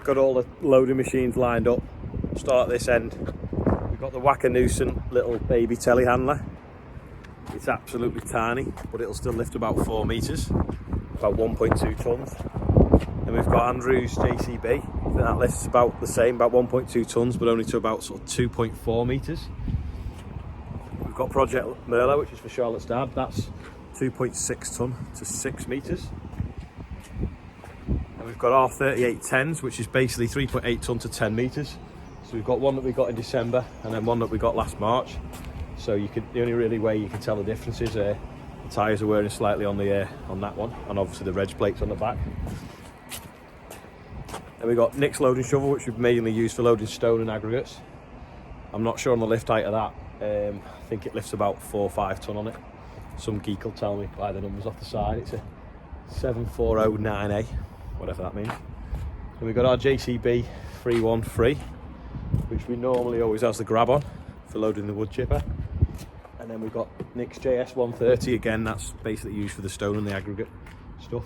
got all the loading machines lined up. Start at this end. We've got the Wacher Neuson little baby telehandler. It's absolutely tiny, but it'll still lift about 4 meters, about 1.2 tons. Then we've got Andrew's JCB. That lifts about the same, about 1.2 tons, but only to about sort of 2.4 meters. We've got Project Merlo, which is for Charlotte's dad. That's 2.6 ton to 6 meters. And we've got our 3810s, which is basically 3.8 ton to 10 meters. So we've got one that we got in December, and then one that we got last March. So the only really way you can tell the difference is the tyres are wearing slightly on that one, and obviously the reg plates on the back. Then we've got Nick's loading shovel, which we've mainly used for loading stone and aggregates. I'm not sure on the lift height of that. I think it lifts about 4 or 5 ton on it. Some geek will tell me by the numbers off the side. It's a 7409A, whatever that means. And we've got our JCB 313, which we normally always has the grab on for loading the wood chipper. And then we've got Nick's JS 130, again, that's basically used for the stone and the aggregate stuff.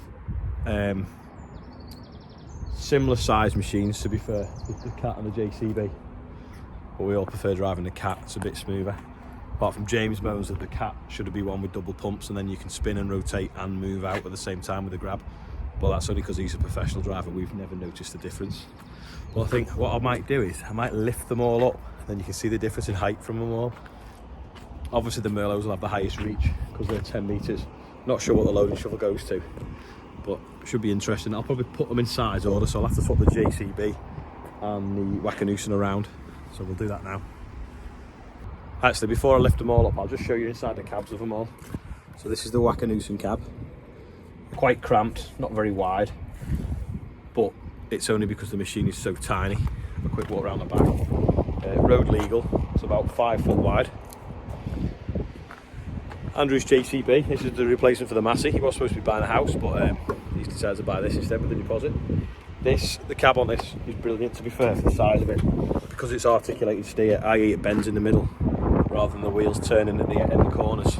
Similar size machines, to be fair, with the Cat and the JCB, but we all prefer driving the Cat. It's a bit smoother. Apart from James moans that the Cat should be one with double pumps, and then you can spin and rotate and move out at the same time with the grab. But that's only because he's a professional driver. We've never noticed the difference. Well, I think what I might do is I might lift them all up, and then you can see the difference in height from them all. Obviously the Merlos will have the highest reach because they're 10 meters. Not sure what the loading shovel goes to, but it should be interesting. I'll probably put them in size order, so I'll have to swap the JCB and the Wacher Neuson around. So we'll do that now. Actually, before I lift them all up, I'll just show you inside the cabs of them all. So this is the Wacher Neuson cab. Quite cramped, not very wide, but it's only because the machine is so tiny. Have a quick walk around the back. Road legal, it's about 5 foot wide. Andrew's JCB, this is the replacement for the Massey. He was supposed to be buying a house, but he's decided to buy this instead with the deposit. The cab on this is brilliant, to be fair, for the size of it. Because it's articulated steer, i.e. it bends in the middle, rather than the wheels turning in the corners.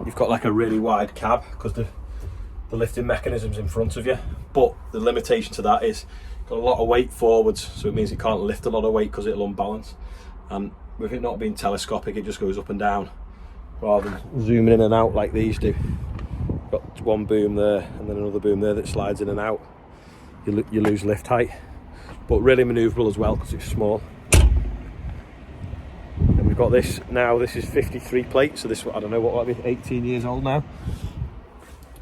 You've got like a really wide cab, because the lifting mechanism's in front of you. But the limitation to that is, got a lot of weight forwards, so it means it can't lift a lot of weight because it'll unbalance. And with it not being telescopic, it just goes up and down, rather than zooming in and out like these do. Got one boom there and then another boom there that slides in and out. You lose lift height, but really manoeuvrable as well because it's small. And we've got this now. This is 53 plate, so this, I don't know what might be 18 years old now.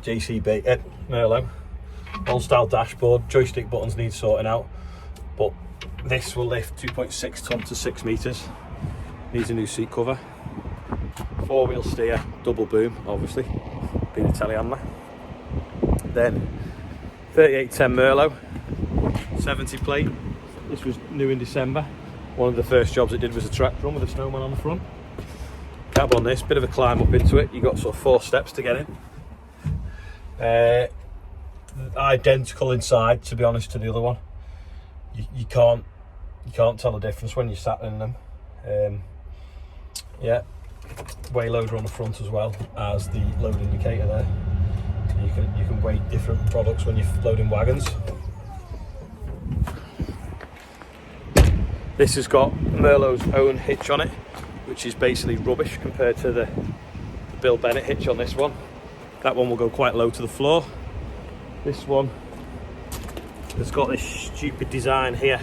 JCB Merlo, old style dashboard. Joystick buttons need sorting out, but this will lift 2.6 ton to 6 meters. Needs a new seat cover. 4-wheel steer, double boom, obviously, being a telehandler. Then 3810 Merlo, 70 plate. This was new in December. One of the first jobs it did was a track run with a snowman on the front. Cab on this, bit of a climb up into it. You got sort of 4 steps to get in. Identical inside, to be honest, to the other one. You can't tell the difference when you're sat in them. Yeah, weigh loader on the front as well as the load indicator there. You can weigh different products when you're loading wagons. This has got Merlo's own hitch on it, which is basically rubbish compared to the Bill Bennett hitch on this one. That one will go quite low to the floor. This one has got this stupid design here,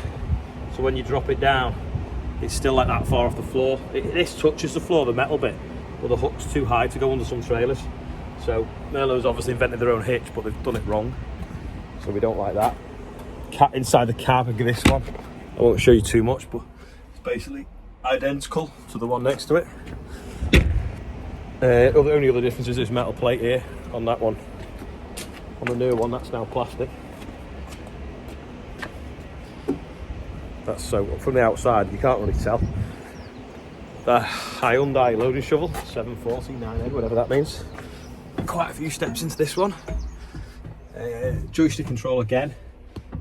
so when you drop it down, it's still like that far off the floor. This touches the floor, the metal bit, but the hook's too high to go under some trailers. So Merlo's obviously invented their own hitch, but they've done it wrong, so we don't like that. Inside the cab, I'll give this one. I won't show you too much, but it's basically identical to the one next to it. The only other difference is this metal plate here on that one. On the newer one, that's now plastic. That's so, from the outside, you can't really tell. The Hyundai loading shovel, 740, 9A, whatever that means. Quite a few steps into this one. Joystick control again,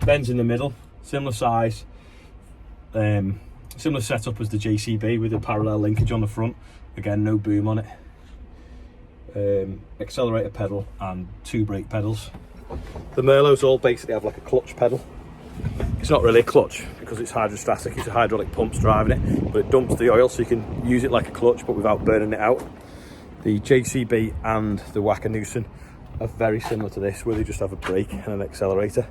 bends in the middle, similar size, similar setup as the JCB with a parallel linkage on the front. Again, no boom on it. Accelerator pedal and 2 brake pedals. The Merlos all basically have like a clutch pedal, It's not really a clutch because it's hydrostatic, it's a hydraulic pumps driving it, but it dumps the oil so you can use it like a clutch but without burning it out. The JCB and the Wacher Neuson are very similar to this, where they just have a brake and an accelerator.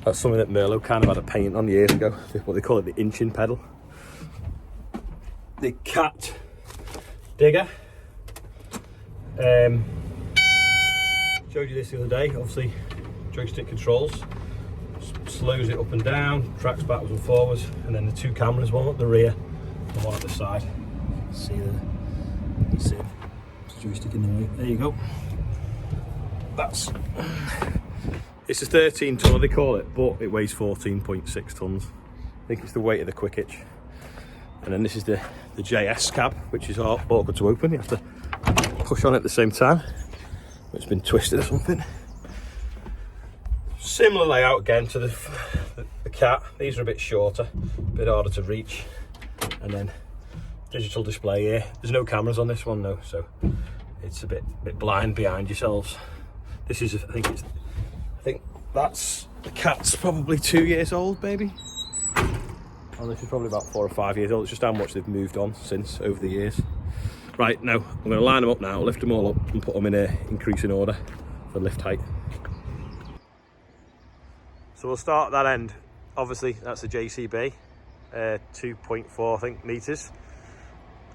That's something that Merlo kind of had a patent on years ago, what they call it, the inching pedal. The cat digger. Showed you this the other day, obviously joystick controls, slows it up and down, tracks backwards and forwards, and then the two cameras, one at the rear and one at the side. See there, you see it, it's a joystick in the way, there you go. It's a 13 tonner they call it, but it weighs 14.6 tons. I think it's the weight of the quick hitch. And then this is the JS cab, which is awkward to open, you have to push on it at the same time. It's been twisted or something. Similar layout again to the cat. These are a bit shorter, a bit harder to reach. And then digital display here. There's no cameras on this one though, so it's a bit blind behind yourselves. This is, I think that's, the cat's probably 2 years old, maybe. And this is probably about 4 or 5 years old. It's just how much they've moved on since over the years. Right, now I'm going to line them up now, lift them all up and put them in a increasing order for lift height. So we'll start at that end. Obviously that's the JCB, 2.4 I think meters.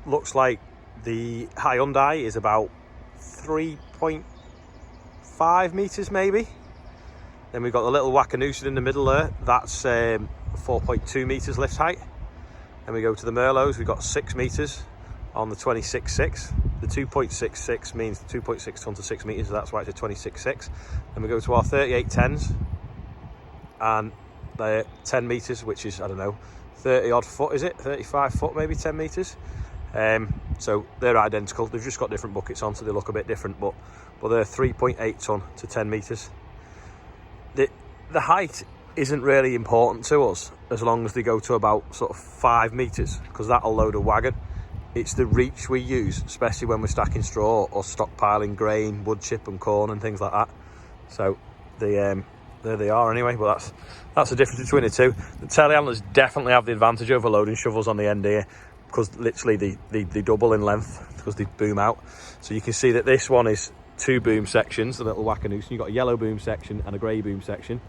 Looks like the Hyundai is about 3.5 meters maybe. Then we've got the little Wacher Neuson in the middle there, that's 4.2 meters lift height. Then we go to the Merlos, we've got 6 meters on the 26.6. The 2.66 means 2.6 ton to 6 meters, so that's why it's a 26.6. Then we go to our 3810s, and they're 10 meters, which is, I don't know, 30 odd foot, is it? 35 foot, maybe 10 meters. So they're identical. They've just got different buckets on, so they look a bit different, but they're 3.8 ton to 10 meters. The height isn't really important to us as long as they go to about sort of 5 meters, because that'll load a wagon. It's the reach we use, especially when we're stacking straw or stockpiling grain, wood chip and corn and things like that. So there they are anyway, but that's the difference between the two. The telehandlers definitely have the advantage over loading shovels on the end here, because literally they double in length because they boom out. So you can see that this one is 2 boom sections, the little Wacher Neuson. You've got a yellow boom section and a grey boom section.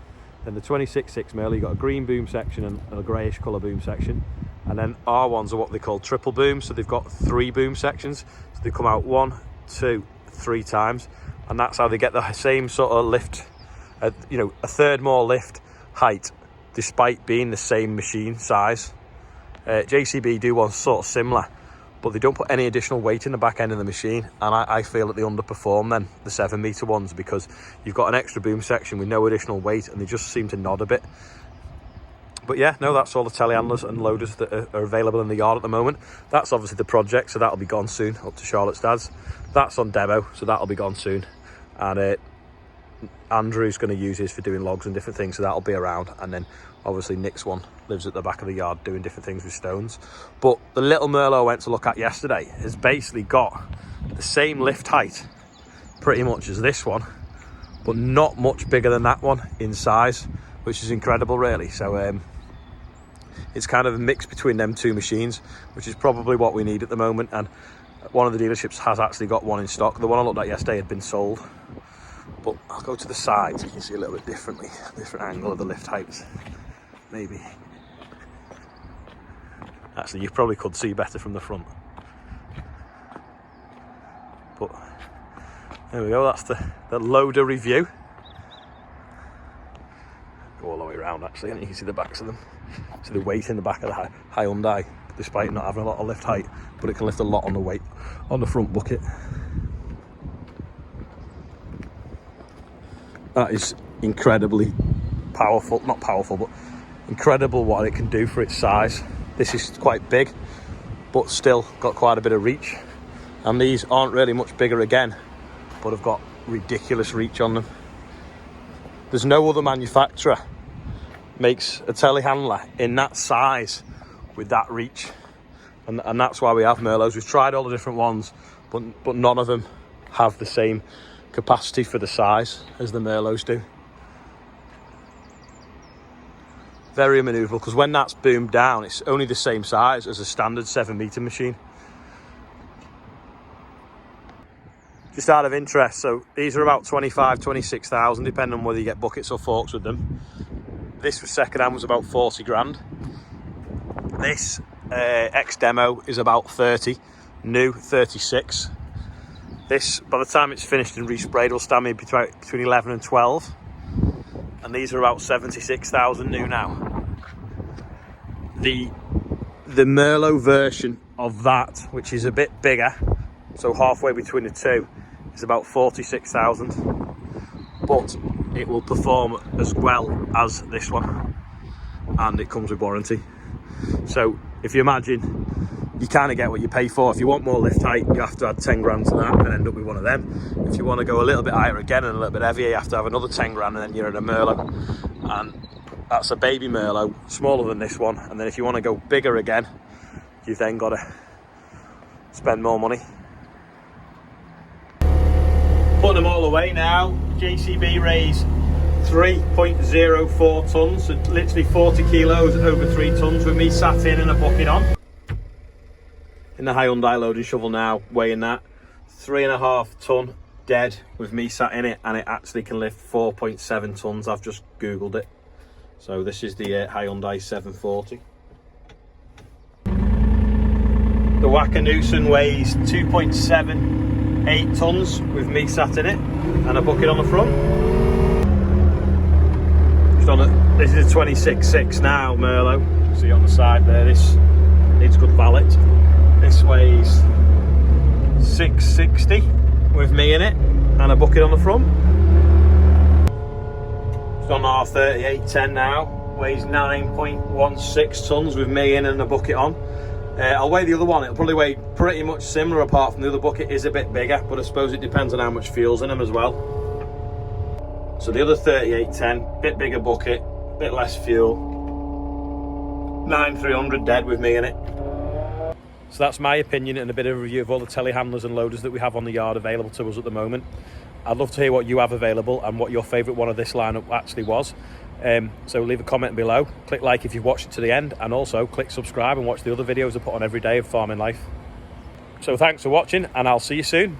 Then the 26.6 Merlo, you've got a green boom section and a greyish colour boom section. And then our ones are what they call triple boom, so they've got 3 boom sections. So they come out 1, 2, 3 times, and that's how they get the same sort of lift, a third more lift height, despite being the same machine size. JCB do one sort of similar, but they don't put any additional weight in the back end of the machine, and I feel that they underperform then, the 7 metre ones, because you've got an extra boom section with no additional weight, and they just seem to nod a bit. But yeah, no, that's all the telehandlers and loaders that are available in the yard at the moment. That's obviously the project, so that'll be gone soon, up to Charlotte's dad's. That's on demo, so that'll be gone soon. And Andrew's going to use his for doing logs and different things, so that'll be around. And then obviously Nick's one lives at the back of the yard doing different things with stones. But the little Merlo I went to look at yesterday has basically got the same lift height pretty much as this one, but not much bigger than that one in size, which is incredible really. So it's kind of a mix between them 2 machines, which is probably what we need at the moment. And one of the dealerships has actually got one in stock. The one I looked at yesterday had been sold. But I'll go to the side so you can see a little bit different angle of the lift heights, maybe. Actually, you probably could see better from the front. But there we go, that's the loader review. Go all the way around actually, and you can see the backs of them. See the weight in the back of the Hyundai, despite not having a lot of lift height, but it can lift a lot on the weight on the front bucket. That is incredibly powerful, not powerful, but incredible what it can do for its size. This is quite big, but still got quite a bit of reach. And these aren't really much bigger again, but have got ridiculous reach on them. There's no other manufacturer makes a telehandler in that size with that reach. And that's why we have Merlos. We've tried all the different ones, but none of them have the same capacity for the size as the Merlos do. Very manoeuvrable, because when that's boomed down, it's only the same size as a standard 7-metre machine. Just out of interest, so these are about 25, 26,000, depending on whether you get buckets or forks with them. This was second-hand, was about 40 grand. This ex-demo is about 30, new 36. This, by the time it's finished and resprayed, will stand me between 11 and 12. And these are about 76,000 new now. The Merlo version of that, which is a bit bigger, so halfway between the two, is about 46,000. But it will perform as well as this one, and it comes with warranty. So if you imagine, you kind of get what you pay for. If you want more lift height, you have to add 10 grand to that and end up with one of them. If you want to go a little bit higher again and a little bit heavier, you have to have another 10 grand, and then you're in a Merlo. And that's a baby Merlo, smaller than this one. And then if you want to go bigger again, you've then got to spend more money. Putting them all away now. JCB raised 3.04 tonnes, so literally 40 kilos over 3 tonnes with me sat in and a bucket on. In the Hyundai loading shovel now, weighing that 3.5 tonne dead with me sat in it, and it actually can lift 4.7 tonnes. I've just googled it. So this is the Hyundai 740. The Wacher Neuson weighs 2.78 tonnes with me sat in it and a bucket on the front. This is a 26.6 now Merlo. See on the side there, this needs good valet. This weighs 660 with me in it and a bucket on the front. It's on R3810 now, weighs 9.16 tonnes with me in and a bucket on. I'll weigh the other one. It'll probably weigh pretty much similar, apart from the other bucket is a bit bigger, but I suppose it depends on how much fuel's in them as well. So the other 3810, bit bigger bucket, bit less fuel, 9,300 dead with me in it. So that's my opinion and a bit of a review of all the telehandlers and loaders that we have on the yard available to us at the moment. I'd love to hear what you have available and what your favourite one of this lineup actually was. So leave a comment below, click like if you've watched it to the end, and also click subscribe and watch the other videos I put on every day of farming life. So thanks for watching, and I'll see you soon.